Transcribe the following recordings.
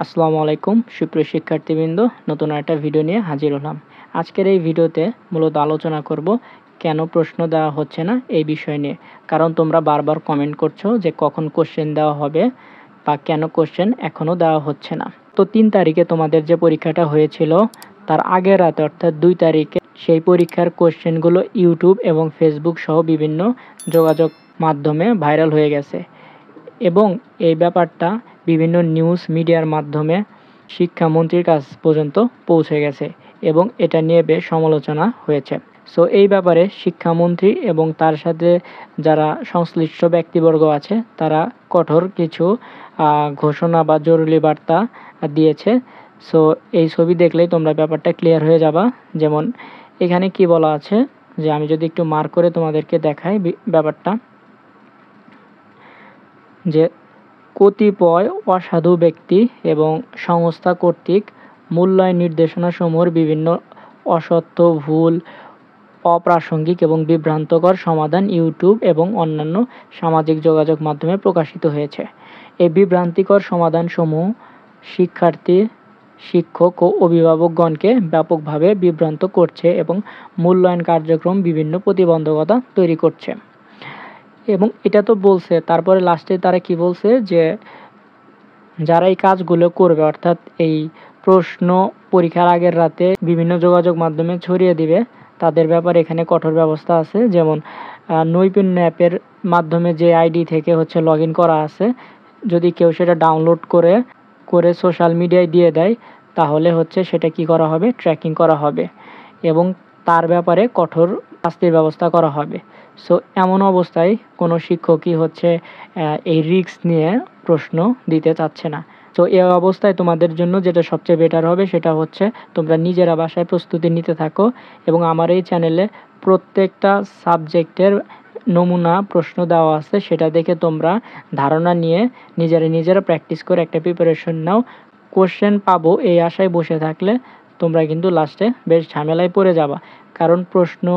আসসালামু আলাইকুম সুপ্রিয় শিক্ষার্থীবৃন্দ, নতুন একটা ভিডিও নিয়ে হাজির হলাম। আজকের এই ভিডিওতে মূলত আলোচনা করব কেন প্রশ্ন দেওয়া হচ্ছে না এই বিষয় নিয়ে। কারণ তোমরা বারবার কমেন্ট করছো যে কখন কোশ্চেন দেওয়া হবে বা কেন কোশ্চেন এখনও দেওয়া হচ্ছে না। তো 3 তারিখে তোমাদের যে পরীক্ষাটা হয়েছিল তার আগের রাতে অর্থাৎ 2 তারিখে সেই পরীক্ষার কোশ্চেনগুলো ইউটিউব এবং ফেসবুক সহ বিভিন্ন যোগাযোগ মাধ্যমে ভাইরাল হয়ে গেছে এবং এই ব্যাপারটা বিভিন্ন নিউজ মিডিয়ার মাধ্যমে শিক্ষামন্ত্রীর কাছ পর্যন্ত পৌঁছে গেছে এবং এটা নিয়ে বেশ সমালোচনা হয়েছে। সো এই ব্যাপারে শিক্ষামন্ত্রী এবং তার সাথে যারা সংশ্লিষ্ট ব্যক্তিবর্গ আছে তারা কঠোর কিছু ঘোষণা বা জরুরি বার্তা দিয়েছে। সো এই ছবি দেখলেই তোমরা ব্যাপারটা ক্লিয়ার হয়ে যাবা। যেমন এখানে কি বলা আছে, যে আমি যদি একটু মার্ক করে তোমাদেরকে দেখাই ব্যাপারটা, যে কতিপয় অসাধু ব্যক্তি এবং সংস্থা কর্তৃক মূল্যায়ন নির্দেশনাসমূহের বিভিন্ন অসত্য, ভুল, অপ্রাসঙ্গিক এবং বিভ্রান্তকর সমাধান ইউটিউব এবং অন্যান্য সামাজিক যোগাযোগ মাধ্যমে প্রকাশিত হয়েছে। এই বিভ্রান্তিকর সমাধানসমূহ শিক্ষার্থী, শিক্ষক ও অভিভাবকগণকে ব্যাপকভাবে বিভ্রান্ত করছে এবং মূল্যায়ন কার্যক্রম বিভিন্ন প্রতিবন্ধকতা তৈরি করছে। এবং এটা তো বলছে, তারপরে লাস্টে তারা কি বলছে, যে যারা এই কাজগুলো করবে অর্থাৎ এই প্রশ্ন পরীক্ষার আগের রাতে বিভিন্ন যোগাযোগ মাধ্যমে ছড়িয়ে দিবে তাদের ব্যাপারে এখানে কঠোর ব্যবস্থা আছে। যেমন নৈপুণ্য অ্যাপের মাধ্যমে যে আইডি থেকে লগ ইন করা আছে, যদি কেউ সেটা ডাউনলোড করে সোশ্যাল মিডিয়ায় দিয়ে দেয় তাহলে সেটা কি করা হবে, ট্র্যাকিং করা হবে এবং তার ব্যাপারে কঠোর শাস্তির ব্যবস্থা করা হবে। সো এমন অবস্থায় কোনো শিক্ষকই এই রিস্ক নিয়ে প্রশ্ন দিতে চাচ্ছে না। তো এই অবস্থায় তোমাদের জন্য যেটা সবচেয়ে বেটার হবে সেটা তোমরা নিজেরা বাসায় প্রস্তুতি নিতে থাকো এবং আমার এই চ্যানেলে প্রত্যেকটা সাবজেক্টের নমুনা প্রশ্ন দেওয়া আছে, সেটা দেখে তোমরা ধারণা নিয়ে নিজেরা প্র্যাকটিস করে একটা প্রিপারেশন নাও। কোশ্চেন পাবো এই আশায় বসে থাকলে তোমরা কিন্তু লাস্টে বেশ ঝামেলায় পড়ে যাবা, কারণ প্রশ্ন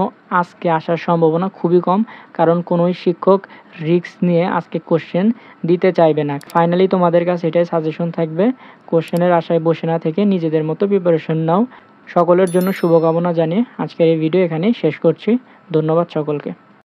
আজকে আসার সম্ভাবনা খুবই কম, কারণ কোনোই শিক্ষক রিস্ক নিয়ে আজকে কোশ্চেন দিতে চাইবে না। ফাইনালি তোমাদের কাছে এটাই সাজেশন থাকবে, কোশ্চেনের আশায় বসে না থেকে নিজেদের মতো প্রিপারেশন নাও। সকলের জন্য শুভকামনা জানিয়ে আজকের এই ভিডিও এখানেই শেষ করছি। ধন্যবাদ সকলকে।